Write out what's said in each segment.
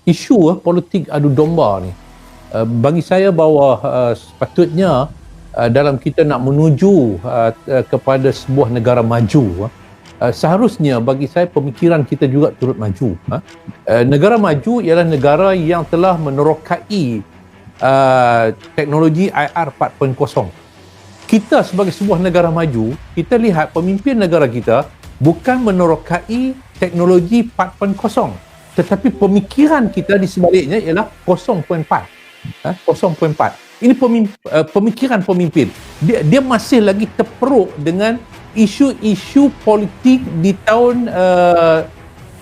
Isu politik adu domba ni, bagi saya bahawa sepatutnya dalam kita nak menuju kepada sebuah negara maju, seharusnya bagi saya pemikiran kita juga turut maju. Negara maju ialah negara yang telah menerokai teknologi IR 4.0. Kita sebagai sebuah negara maju, kita lihat pemimpin negara kita bukan menerokai teknologi 4.0, tetapi pemikiran kita di sebaliknya ialah 0.4. 0.4. Ini pemikiran pemimpin. Dia masih lagi terperuk dengan isu-isu politik di tahun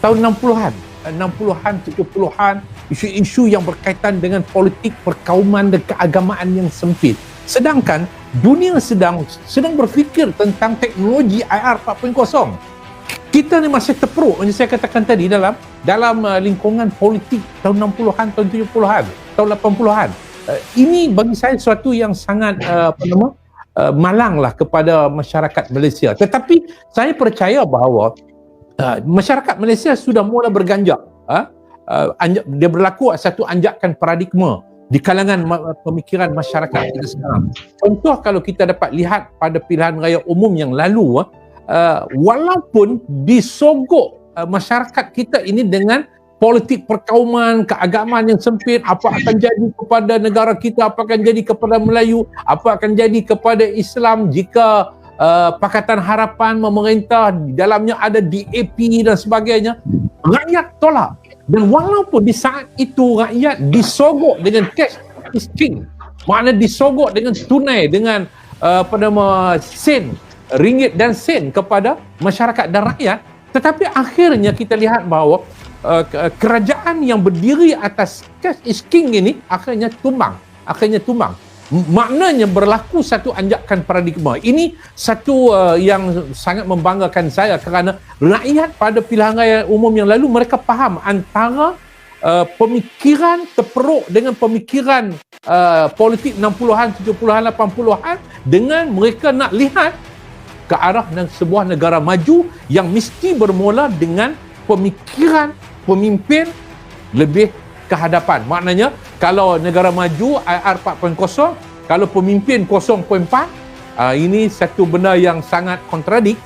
60-an, 70-an, isu-isu yang berkaitan dengan politik perkauman dan keagamaan yang sempit. Sedangkan dunia sedang berfikir tentang teknologi IR 4.0. Kita ni masih terperuk, macam saya katakan tadi, dalam lingkungan politik tahun 60-an, tahun 70-an, tahun 80-an. Ini bagi saya sesuatu yang sangat malanglah kepada masyarakat Malaysia. Tetapi saya percaya bahawa masyarakat Malaysia sudah mula berganjak. Dia berlaku satu anjakan paradigma di kalangan pemikiran masyarakat kita sekarang. Contoh, kalau kita dapat lihat pada pilihan raya umum yang lalu, walaupun disogok masyarakat kita ini dengan politik perkauman, keagamaan yang sempit, apa akan jadi kepada negara kita, apa akan jadi kepada Melayu, apa akan jadi kepada Islam jika Pakatan Harapan memerintah, di dalamnya ada DAP dan sebagainya. Rakyat tolak. Dan walaupun di saat itu rakyat disogok dengan cash is king, maknanya disogok dengan tunai, dengan sen, ringgit dan sen kepada masyarakat dan rakyat, tetapi akhirnya kita lihat bahawa kerajaan yang berdiri atas cash is king ini akhirnya tumbang. Maknanya berlaku satu anjakan paradigma. Ini satu yang sangat membanggakan saya, kerana rakyat pada pilihan raya umum yang lalu mereka faham antara pemikiran terperuk dengan pemikiran politik 60-an, 70-an, 80-an, dengan mereka nak lihat ke arah sebuah negara maju yang mesti bermula dengan pemikiran pemimpin lebih ke hadapan. Maknanya kalau negara maju IR 4.0, kalau pemimpin 0.4, ini satu benda yang sangat kontradik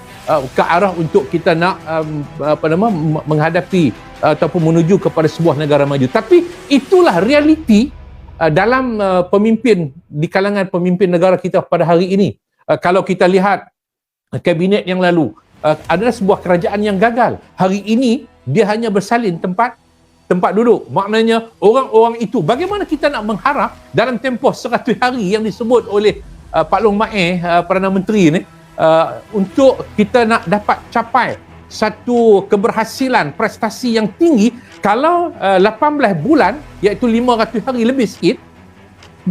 ke arah untuk kita nak menghadapi ataupun menuju kepada sebuah negara maju. Tapi itulah realiti dalam pemimpin, di kalangan pemimpin negara kita pada hari ini. Kalau kita lihat kabinet yang lalu, adalah sebuah kerajaan yang gagal. Hari ini dia hanya bersalin tempat duduk. Maknanya orang-orang itu, bagaimana kita nak mengharap dalam tempoh 100 hari yang disebut oleh Pak Long Mae, Perdana Menteri ni, untuk kita nak dapat capai satu keberhasilan, prestasi yang tinggi, kalau 18 bulan, iaitu 500 hari lebih sikit,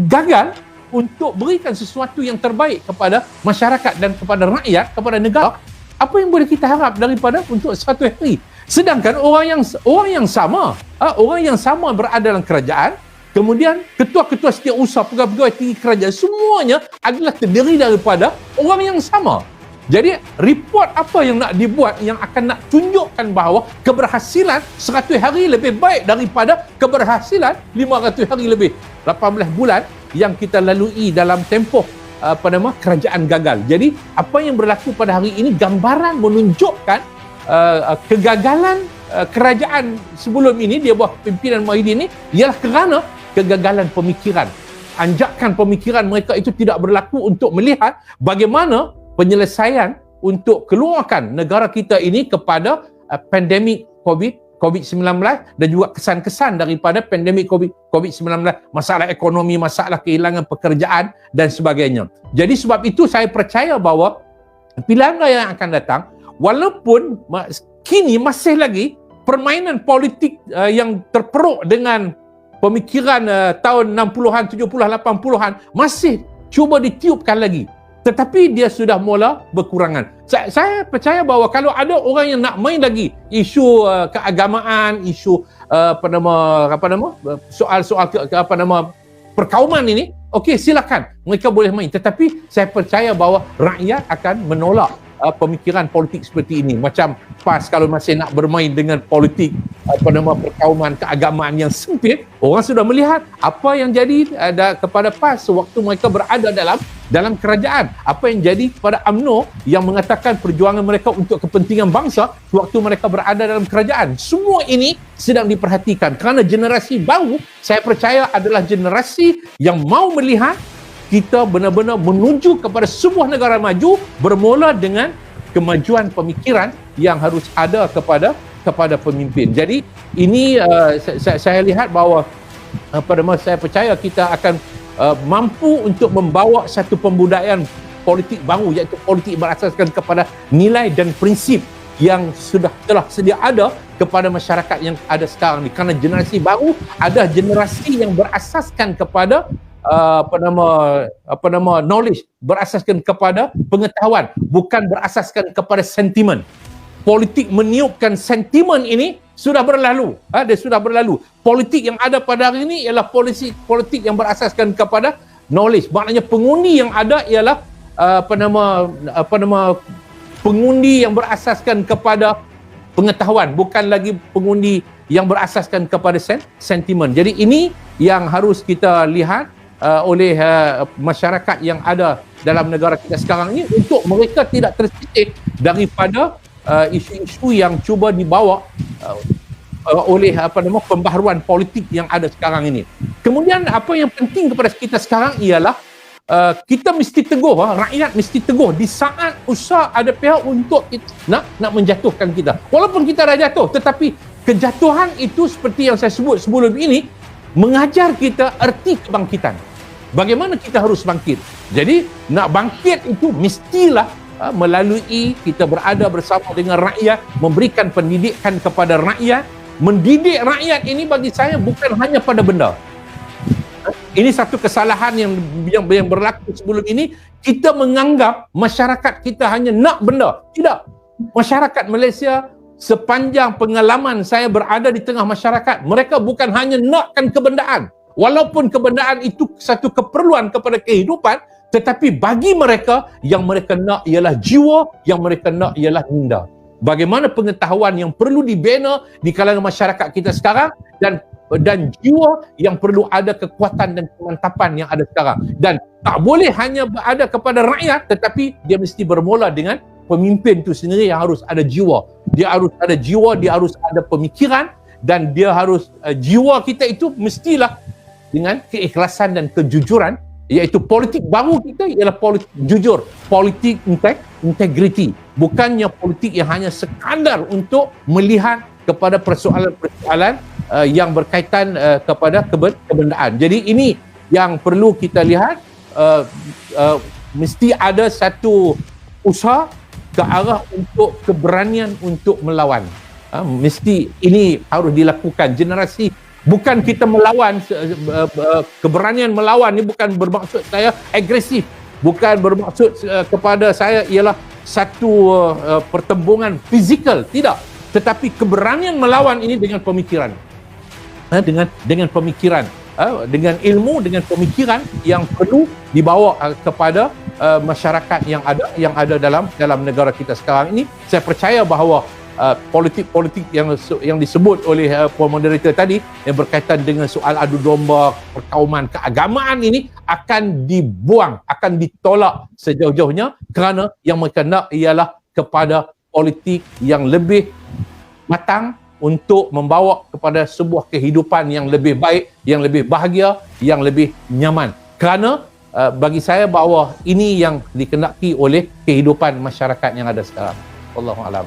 gagal untuk berikan sesuatu yang terbaik kepada masyarakat dan kepada rakyat, kepada negara, apa yang boleh kita harap daripada untuk 100 hari? Sedangkan orang yang sama berada dalam kerajaan, kemudian ketua-ketua setiausaha, pegawai-pegawai tinggi kerajaan, semuanya adalah terdiri daripada orang yang sama. Jadi report apa yang nak dibuat yang akan nak tunjukkan bahawa keberhasilan 100 hari lebih baik daripada keberhasilan 500 hari lebih, 18 bulan yang kita lalui dalam tempoh kerajaan gagal. Jadi apa yang berlaku pada hari ini gambaran menunjukkan kegagalan kerajaan sebelum ini, dia bawah pimpinan Muhyiddin ini, ialah kerana kegagalan pemikiran. Anjakan pemikiran mereka itu tidak berlaku untuk melihat bagaimana penyelesaian untuk keluarkan negara kita ini kepada pandemik COVID-19 dan juga kesan-kesan daripada pandemik COVID-19, masalah ekonomi, masalah kehilangan pekerjaan dan sebagainya. Jadi sebab itu saya percaya bahawa pilihan raya yang akan datang, walaupun kini masih lagi permainan politik yang terperuk dengan pemikiran tahun 60-an, 70-an, 80-an masih cuba ditiupkan lagi, tetapi dia sudah mula berkurangan. Saya percaya bahawa kalau ada orang yang nak main lagi isu keagamaan, isu soal-soal perkauman ini, okey, silakan, mereka boleh main, tetapi saya percaya bahawa rakyat akan menolak pemikiran politik seperti ini. Macam PAS kalau masih nak bermain dengan politik perkauman keagamaan yang sempit, orang sudah melihat apa yang jadi kepada PAS sewaktu mereka berada dalam kerajaan, apa yang jadi kepada UMNO yang mengatakan perjuangan mereka untuk kepentingan bangsa sewaktu mereka berada dalam kerajaan. Semua ini sedang diperhatikan kerana generasi baru, saya percaya adalah generasi yang mau melihat kita benar-benar menuju kepada sebuah negara maju bermula dengan kemajuan pemikiran yang harus ada kepada pemimpin. Jadi ini saya lihat bahawa saya percaya kita akan mampu untuk membawa satu pembudayaan politik baru, iaitu politik berasaskan kepada nilai dan prinsip yang telah sedia ada kepada masyarakat yang ada sekarang ni. Kerana generasi baru ada generasi yang berasaskan kepada knowledge, berasaskan kepada pengetahuan, bukan berasaskan kepada sentimen. Politik meniupkan sentimen ini sudah berlalu. Dia sudah berlalu. Politik yang ada pada hari ini ialah politik yang berasaskan kepada knowledge. Maknanya pengundi yang ada ialah pengundi yang berasaskan kepada pengetahuan, bukan lagi pengundi yang berasaskan kepada sentimen. Jadi ini yang harus kita lihat oleh masyarakat yang ada dalam negara kita sekarang ini, untuk mereka tidak tersisih daripada isu-isu yang cuba dibawa oleh pembaharuan politik yang ada sekarang ini. Kemudian apa yang penting kepada kita sekarang ialah kita mesti teguh, rakyat mesti teguh di saat usaha ada pihak untuk nak menjatuhkan kita. Walaupun kita dah jatuh, tetapi kejatuhan itu seperti yang saya sebut sebelum ini mengajar kita erti kebangkitan. Bagaimana kita harus bangkit. Jadi nak bangkit itu mestilah melalui kita berada bersama dengan rakyat, memberikan pendidikan kepada rakyat. Mendidik rakyat ini bagi saya bukan hanya pada benda. Ini satu kesalahan yang berlaku sebelum ini. Kita menganggap masyarakat kita hanya nak benda. Tidak. Masyarakat Malaysia, sepanjang pengalaman saya berada di tengah masyarakat, mereka bukan hanya nakkan kebendaan. Walaupun kebendaan itu satu keperluan kepada kehidupan, tetapi bagi mereka, yang mereka nak ialah jiwa, yang mereka nak ialah minda. Bagaimana pengetahuan yang perlu dibina di kalangan masyarakat kita sekarang, dan jiwa yang perlu ada kekuatan dan kemantapan yang ada sekarang. Dan tak boleh hanya berada kepada rakyat, tetapi dia mesti bermula dengan pemimpin itu sendiri yang harus ada jiwa. Dia harus ada jiwa, dia harus ada pemikiran, dan dia harus jiwa kita itu mestilah dengan keikhlasan dan kejujuran, iaitu politik baru kita ialah politik jujur, politik integriti, bukannya politik yang hanya sekadar untuk melihat kepada persoalan-persoalan yang berkaitan kepada kebendaan. Jadi ini yang perlu kita lihat, mesti ada satu usaha ke arah untuk keberanian untuk melawan. Mesti ini harus dilakukan. Generasi, bukan kita melawan, keberanian melawan ni bukan bermaksud saya agresif, bukan bermaksud kepada saya ialah satu pertembungan fizikal, tidak, tetapi keberanian melawan ini dengan pemikiran, dengan pemikiran, dengan ilmu, dengan pemikiran yang perlu dibawa kepada masyarakat yang ada dalam negara kita sekarang ini. Saya percaya bahawa politik-politik yang disebut oleh Puan Moderator tadi yang berkaitan dengan soal adu domba perkauman keagamaan ini akan dibuang, akan ditolak sejauh-jauhnya, kerana yang mereka nak ialah kepada politik yang lebih matang untuk membawa kepada sebuah kehidupan yang lebih baik, yang lebih bahagia, yang lebih nyaman. Kerana bagi saya bahawa ini yang dikehendaki oleh kehidupan masyarakat yang ada sekarang. Wallahualam.